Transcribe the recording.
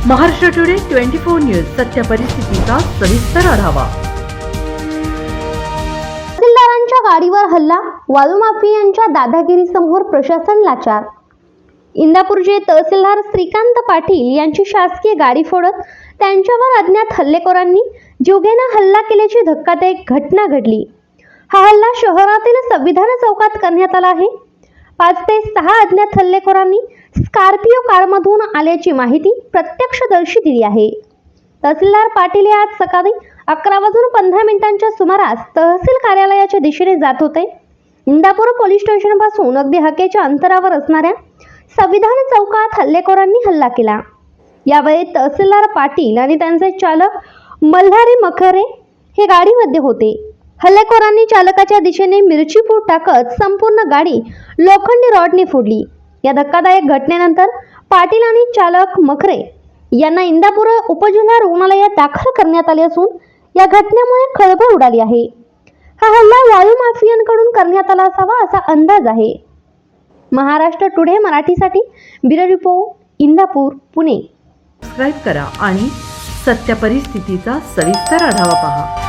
Maharashtra today 24 news सत्य परिस्थितीचा सविस्तर आढावा। तहसीलदारांच्या गाडीवर हल्ला, वाळूमाफियांच्या दादागिरीसमोर प्रशासन लाचार। इंदापूरचे तहसीलदार श्रीकांत पाटील यांची शासकीय गाडी फोडत त्यांच्यावर अज्ञात हल्लेखोरांनी जीवघेणा हल्ला केल्याची धक्कादायक घटना घडली। हा हल्ला शहरातील संविधान चौकात करण्यात आला आहे। 5 ते 6 अज्ञात हल्लेखोरांनी स्कॉर्पिओ कारमधून आल्याची माहिती प्रत्यक्षदर्शी दिली आहे। तहसीलदार पाटील हे आज सकाळी 11:15 सुमारास तहसील कार्यालयाच्या दिशेने जात होते। इंदापूर पोलीस स्टेशनपासून अगदी हाकेच्या अंतरावर असणाऱ्या संविधान चौकात हल्लेखोरांनी हल्ला केला। यावेळी तहसीलदार पाटील आणि त्यांचे चालक मल्हारी मखरे हे गाडीमध्ये होते। हल्लेखोरांनी चालकाच्या दिशेने मिरची पूड टाकत संपूर्ण गाडी लोखंडी रॉडने फोडली। या धक्कादायक घटनेनंतर पाटील आणि चालक मखरे यांना इंदापूर उपजिल्हा रुग्णालयात दाखल करण्यात आले असून या घटनेमुळे खळबळ उडाली आहे। हा हल्ला वाळू माफियांकडून करण्यात आला असावा असा अंदाज आहे। महाराष्ट्र टुडे मराठीसाठी bureau report, Indapur, Pune. Subscribe करा आणि सत्य परिस्थितीचा सविस्तर आढावा पहा।